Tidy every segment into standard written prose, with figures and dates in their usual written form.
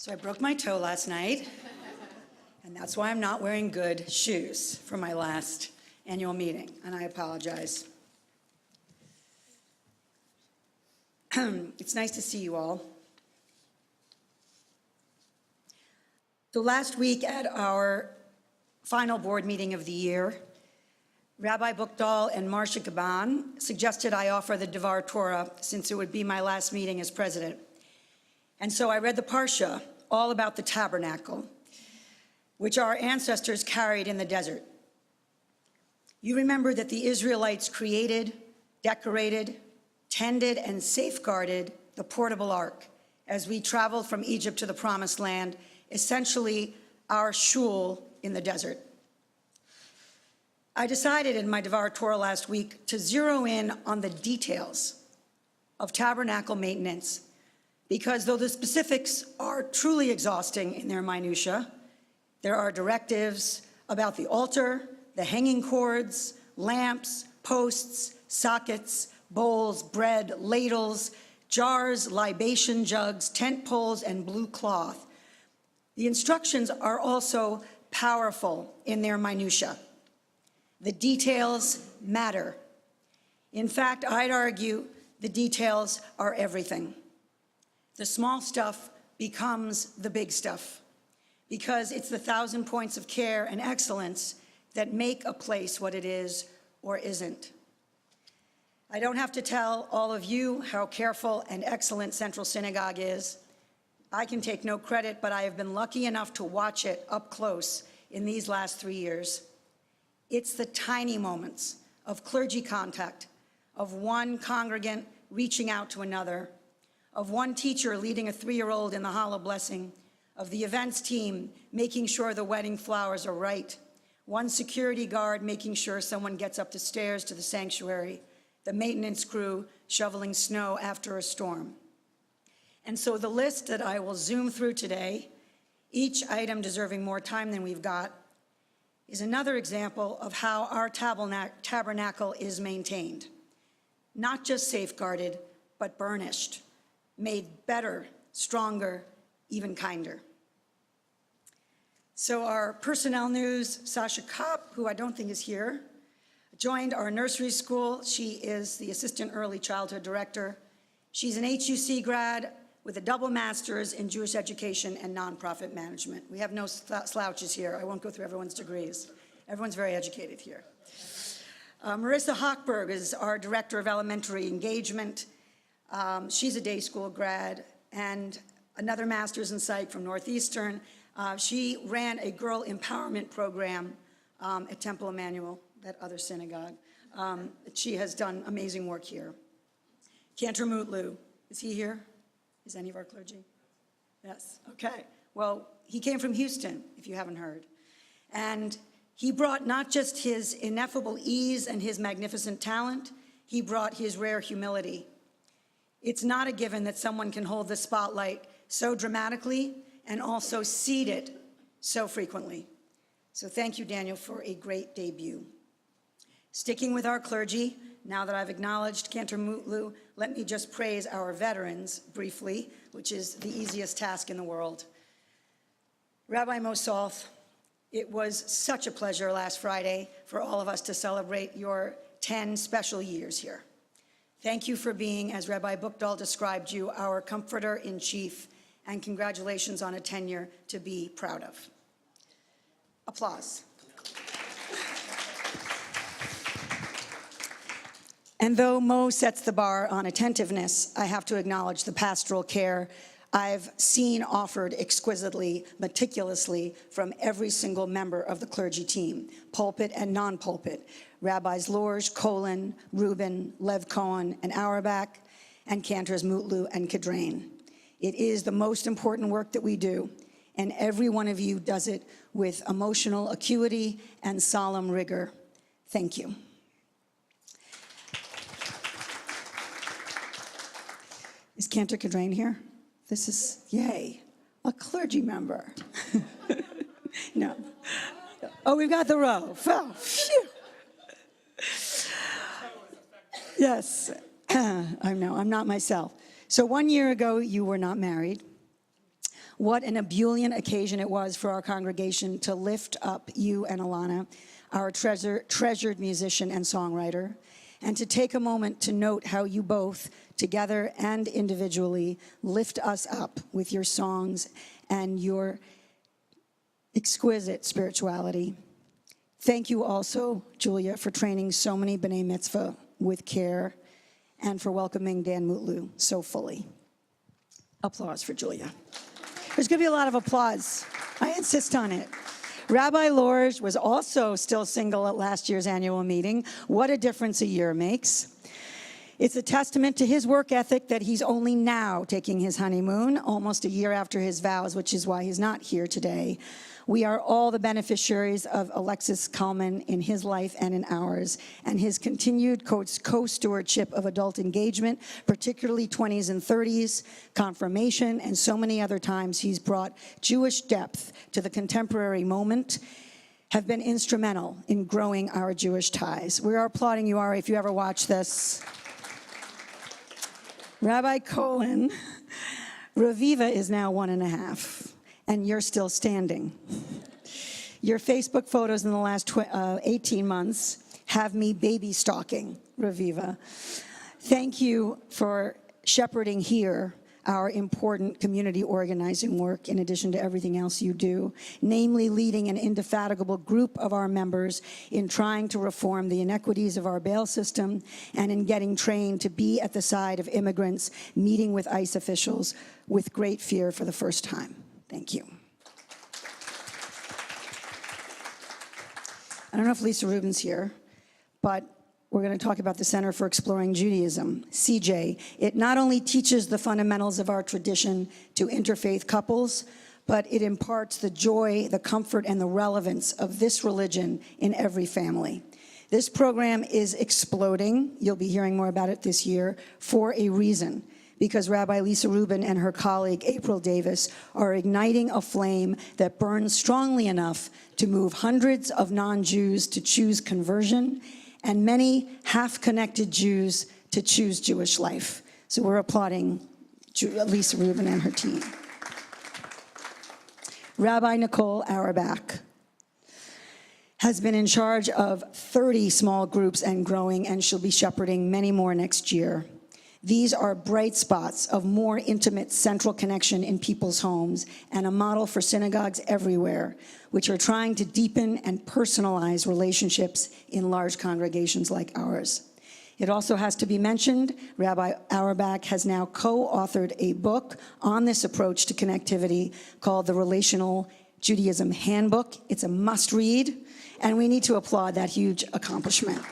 So I broke my toe last night, and that's why I'm not wearing good shoes for my last annual meeting, and I apologize. It's nice to see you all. So last week at our final board meeting of the year, Rabbi Buchdahl and Marcia Gaban suggested I offer the Devar Torah since it would be my last meeting as president. And so I read the Parsha, all about the tabernacle, which our ancestors carried in the desert. You remember that the Israelites created, decorated, tended, and safeguarded the portable ark as we traveled from Egypt to the Promised Land, essentially our shul in the desert. I decided in my Devar Torah last week to zero in on the details of tabernacle maintenance, because though the specifics are truly exhausting in their minutia, there are directives about the altar, the hanging cords, lamps, posts, sockets, bowls, bread, ladles, jars, libation jugs, tent poles, and blue cloth. The instructions are also powerful in their minutia. The details matter. In fact, I'd argue the details are everything. The small stuff becomes the big stuff because it's the 1,000 points of care and excellence that make a place what it is or isn't. I don't have to tell all of you how careful and excellent Central Synagogue is. I can take no credit, but I have been lucky enough to watch it up close in these last 3 years. It's the tiny moments of clergy contact, of one congregant reaching out to another, of one teacher leading a 3-year-old in the Hollow Blessing, of the events team making sure the wedding flowers are right, one security guard making sure someone gets up the stairs to the sanctuary, the maintenance crew shoveling snow after a storm. And so the list that I will zoom through today, each item deserving more time than we've got, is another example of how our tabernacle is maintained. Not just safeguarded, but burnished, made better, stronger, even kinder. So our personnel news, Sasha Kopp, who I don't think is here, joined our nursery school. She is the assistant early childhood director. She's an HUC grad with a double master's in Jewish education and nonprofit management. We have no slouches here. I won't go through everyone's degrees. Everyone's very educated here. Marissa Hochberg is our director of elementary engagement. She's a day school grad and another master's in psych from Northeastern. She ran a girl empowerment program at Temple Emmanuel, that other synagogue. She has done amazing work here. Cantor Mutlu, is he here? Is any of our clergy? Yes, okay. Well, he came from Houston, if you haven't heard. And he brought not just his ineffable ease and his magnificent talent, he brought his rare humility. It's not a given that someone can hold the spotlight so dramatically and also cede it so frequently. So thank you, Daniel, for a great debut. Sticking with our clergy, now that I've acknowledged Cantor Mutlu, let me just praise our veterans briefly, which is the easiest task in the world. Rabbi Mosalth, it was such a pleasure last Friday for all of us to celebrate your 10 special years here. Thank you for being, as Rabbi Buchdahl described you, our comforter in chief, and congratulations on a tenure to be proud of. Applause. And though Mo sets the bar on attentiveness, I have to acknowledge the pastoral care I've seen offered exquisitely, meticulously from every single member of the clergy team, pulpit and non-pulpit, Rabbis Lorge, Colin, Rubin, Lev Cohen, and Auerbach, and Cantors Mutlu and Kadrain. It is the most important work that we do, and every one of you does it with emotional acuity and solemn rigor. Thank you. Is Cantor Kadrain here? This is, yay, a clergy member. No. Oh, we've got the row. Oh, phew. Yes, I know, I'm not myself. So 1 year ago, you were not married. What an ebullient occasion it was for our congregation to lift up you and Alana, our treasured musician and songwriter, and to take a moment to note how you both, together and individually, lift us up with your songs and your exquisite spirituality. Thank you also, Julia, for training so many B'nai Mitzvah with care and for welcoming Dan Mutlu so fully. Applause for Julia. There's going to be a lot of applause. I insist on it. Rabbi Lorge was also still single at last year's annual meeting. What a difference a year makes. It's a testament to his work ethic that he's only now taking his honeymoon, almost a year after his vows, which is why he's not here today. We are all the beneficiaries of Alexis Kalman in his life and in ours, and his continued co-stewardship of adult engagement, particularly 20s and 30s, confirmation, and so many other times he's brought Jewish depth to the contemporary moment, have been instrumental in growing our Jewish ties. We are applauding you, Ari, if you ever watch this. Rabbi Cohen, Raviva is now 1.5. And you're still standing. Your Facebook photos in the last 18 months have me baby stalking, Raviva. Thank you for shepherding here our important community organizing work in addition to everything else you do, namely leading an indefatigable group of our members in trying to reform the inequities of our bail system and in getting trained to be at the side of immigrants meeting with ICE officials with great fear for the first time. Thank you. I don't know if Lisa Rubin's here, but we're going to talk about the Center for Exploring Judaism, CJ. It not only teaches the fundamentals of our tradition to interfaith couples, but it imparts the joy, the comfort, and the relevance of this religion in every family. This program is exploding. You'll be hearing more about it this year for a reason, because Rabbi Lisa Rubin and her colleague April Davis are igniting a flame that burns strongly enough to move hundreds of non-Jews to choose conversion and many half-connected Jews to choose Jewish life. So we're applauding Lisa Rubin and her team. Rabbi Nicole Auerbach has been in charge of 30 small groups and growing, and she'll be shepherding many more next year. These are bright spots of more intimate central connection in people's homes and a model for synagogues everywhere, which are trying to deepen and personalize relationships in large congregations like ours. It also has to be mentioned, Rabbi Auerbach has now co-authored a book on this approach to connectivity called the Relational Judaism Handbook. It's a must-read, and we need to applaud that huge accomplishment.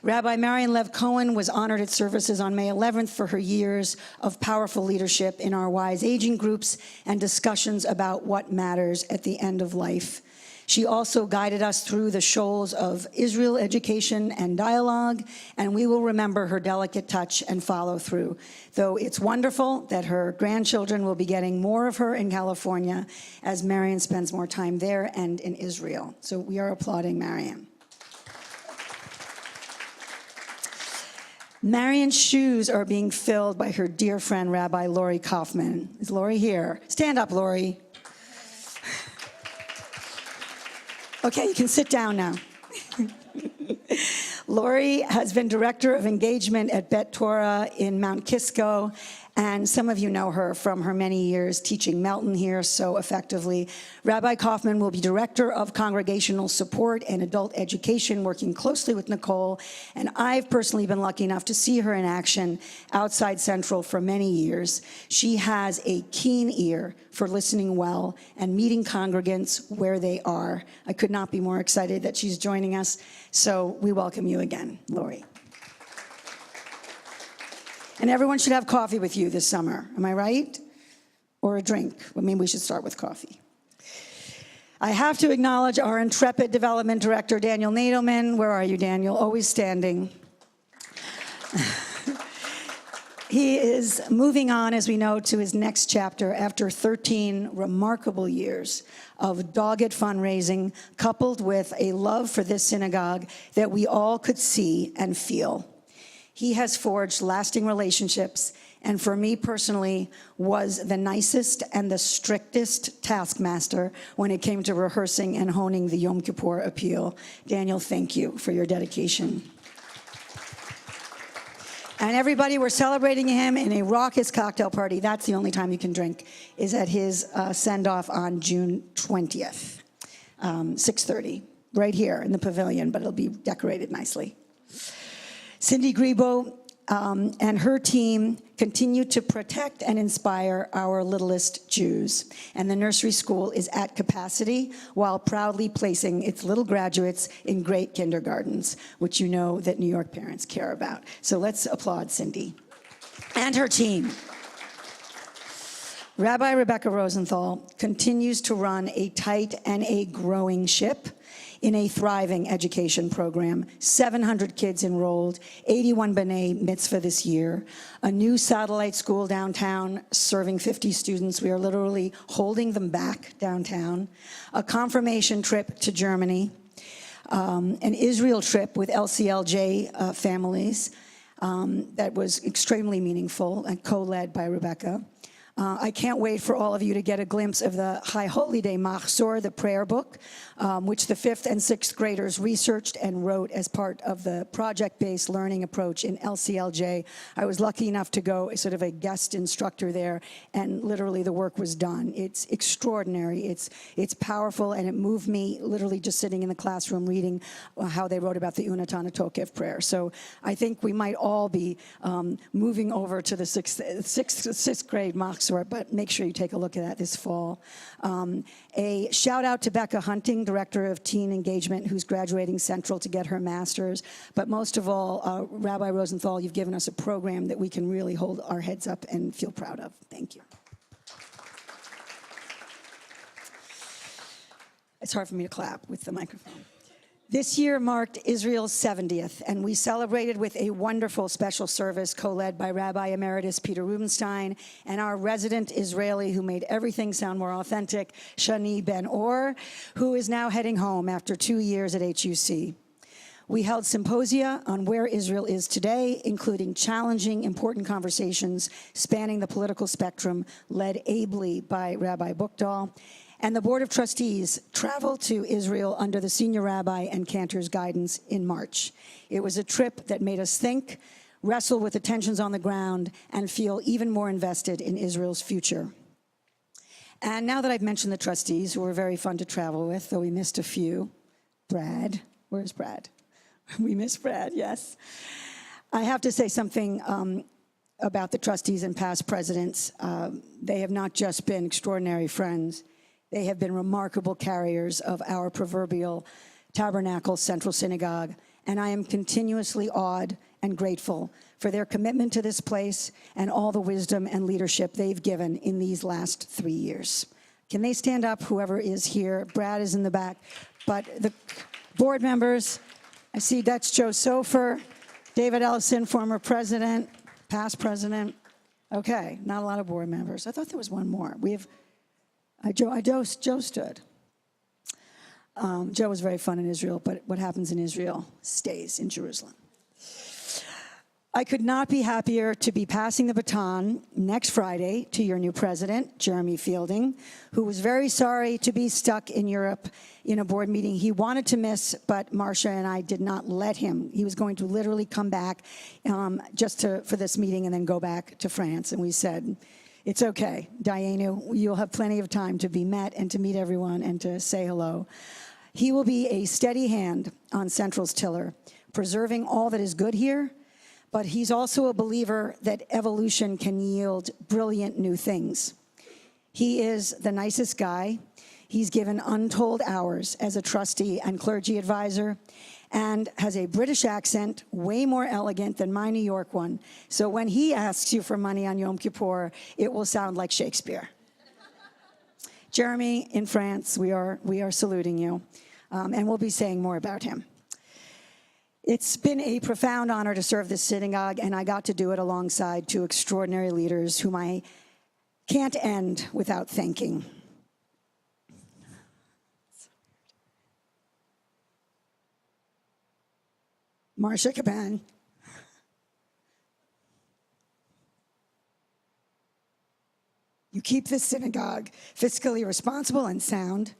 Rabbi Marian Lev Cohen was honored at services on May 11th for her years of powerful leadership in our wise aging groups and discussions about what matters at the end of life. She also guided us through the shoals of Israel education and dialogue, and we will remember her delicate touch and follow through. Though it's wonderful that her grandchildren will be getting more of her in California as Marian spends more time there and in Israel. So we are applauding Marian. Marian's shoes are being filled by her dear friend, Rabbi Lori Kaufman. Is Lori here? Stand up, Lori. Okay, you can sit down now. Lori has been director of engagement at Bet Torah in Mount Kisco, and some of you know her from her many years teaching Melton here so effectively. Rabbi Kaufman will be director of congregational support and adult education, working closely with Nicole, and I've personally been lucky enough to see her in action outside Central for many years. She has a keen ear for listening well and meeting congregants where they are. I could not be more excited that she's joining us, so we welcome you again, Lori. And everyone should have coffee with you this summer, am I right? Or a drink. Well, maybe we should start with coffee. I have to acknowledge our intrepid development director, Daniel Nadelman. Where are you, Daniel? Always standing. He is moving on, as we know, to his next chapter after 13 remarkable years of dogged fundraising, coupled with a love for this synagogue that we all could see and feel. He has forged lasting relationships and for me personally, was the nicest and the strictest taskmaster when it came to rehearsing and honing the Yom Kippur appeal. Daniel, thank you for your dedication. And everybody, we're celebrating him in a raucous cocktail party. That's the only time you can drink, is at his send-off on June 20th, 6:30, right here in the pavilion, but it'll be decorated nicely. Cindy Grebo and her team continue to protect and inspire our littlest Jews. And the nursery school is at capacity while proudly placing its little graduates in great kindergartens, which you know that New York parents care about. So let's applaud Cindy and her team. Rabbi Rebecca Rosenthal continues to run a tight and a growing ship in a thriving education program. 700 kids enrolled, 81 B'nai Mitzvah this year, a new satellite school downtown serving 50 students. We are literally holding them back downtown, a confirmation trip to Germany, an Israel trip with LCLJ families that was extremely meaningful and co-led by Rebecca. I can't wait for all of you to get a glimpse of the High Holy Day Machzor, the prayer book, which the 5th and 6th graders researched and wrote as part of the project-based learning approach in LCLJ. I was lucky enough to go as sort of a guest instructor there, and literally the work was done. It's extraordinary. It's powerful, and it moved me literally just sitting in the classroom reading how they wrote about the Unatan Tokev prayer. So I think we might all be moving over to the sixth grade Machzor, but make sure you take a look at that this fall. A shout out to Becca Hunting, Director of Teen Engagement, who's graduating Central to get her master's. But most of all, Rabbi Rosenthal, you've given us a program that we can really hold our heads up and feel proud of. Thank you. It's hard for me to clap with the microphone. This year marked Israel's 70th, and we celebrated with a wonderful special service co-led by Rabbi Emeritus Peter Rubenstein and our resident Israeli who made everything sound more authentic, Shani Ben-Or, who is now heading home after 2 years at HUC. We held symposia on where Israel is today, including challenging, important conversations spanning the political spectrum, led ably by Rabbi Buchdahl. And the Board of Trustees traveled to Israel under the senior rabbi and cantor's guidance in March. It was a trip that made us think, wrestle with the tensions on the ground, and feel even more invested in Israel's future. And now that I've mentioned the trustees, who were very fun to travel with, though we missed a few. Brad, where's Brad? We miss Brad, yes. I have to say something about the trustees and past presidents. They have not just been extraordinary friends. They have been remarkable carriers of our proverbial tabernacle Central Synagogue, and I am continuously awed and grateful for their commitment to this place and all the wisdom and leadership they've given in these last 3 years. Can they stand up, whoever is here? Brad is in the back. But the board members, I see that's Joe Sofer, David Ellison, former president, past president. Okay, not a lot of board members. I thought there was one more. We have... Joe stood. Joe was very fun in Israel, but what happens in Israel stays in Jerusalem. I could not be happier to be passing the baton next Friday to your new president, Jeremy Fielding, who was very sorry to be stuck in Europe in a board meeting he wanted to miss, but Marcia and I did not let him. He was going to literally come back for this meeting and then go back to France, and we said, it's okay, Dayenu, you'll have plenty of time to be met and to meet everyone and to say hello. He will be a steady hand on Central's tiller, preserving all that is good here, but he's also a believer that evolution can yield brilliant new things. He is the nicest guy. He's given untold hours as a trustee and clergy advisor, and has a British accent, way more elegant than my New York one. So when he asks you for money on Yom Kippur, it will sound like Shakespeare. Jeremy, in France, we are saluting you, and we'll be saying more about him. It's been a profound honor to serve this synagogue, and I got to do it alongside two extraordinary leaders whom I can't end without thanking. Marcia Caban, You keep the synagogue fiscally responsible and sound.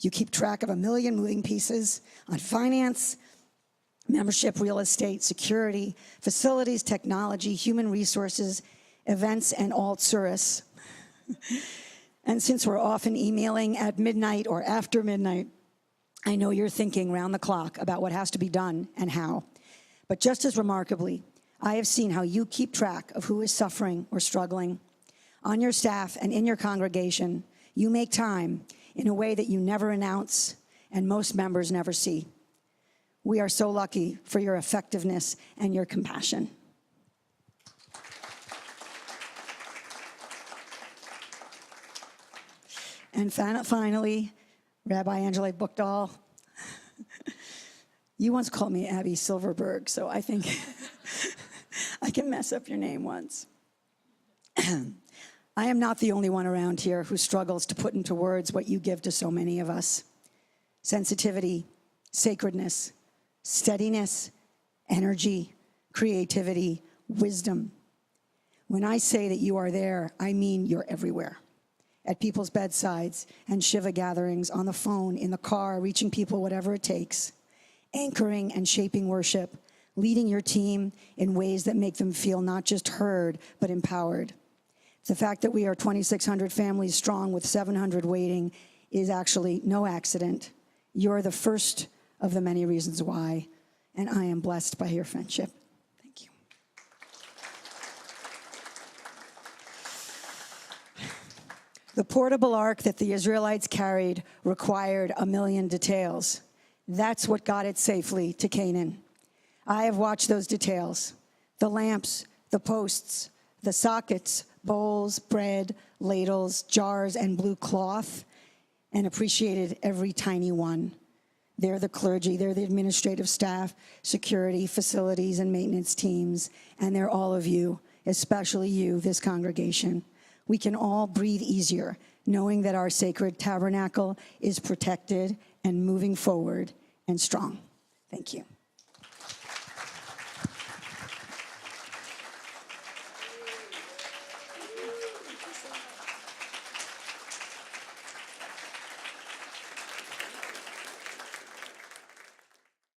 You keep track of 1 million moving pieces on finance, membership, real estate, security, facilities, technology, human resources, events, and alt-service. And since we're often emailing at midnight or after midnight, I know you're thinking round the clock about what has to be done and how. But just as remarkably, I have seen how you keep track of who is suffering or struggling. On your staff and in your congregation, you make time in a way that you never announce and most members never see. We are so lucky for your effectiveness and your compassion. And finally, Rabbi Angela Buchdahl, you once called me Abby Silverberg, so I think I can mess up your name once. I am not the only one around here who struggles to put into words what you give to so many of us. Sensitivity, sacredness, steadiness, energy, creativity, wisdom. When I say that you are there, I mean you're everywhere. At people's bedsides and Shiva gatherings, on the phone, in the car, reaching people whatever it takes, anchoring and shaping worship, leading your team in ways that make them feel not just heard, but empowered. The fact that we are 2,600 families strong with 700 waiting is actually no accident. You're the first of the many reasons why, and I am blessed by your friendship. Thank you. The portable ark that the Israelites carried required 1 million details. That's what got it safely to Canaan. I have watched those details: the lamps, the posts, the sockets, bowls, bread, ladles, jars, and blue cloth, and appreciated every tiny one. They're the clergy, they're the administrative staff, security, facilities, and maintenance teams, and they're all of you, especially you, this congregation. We can all breathe easier knowing that our sacred tabernacle is protected and moving forward and strong. Thank you.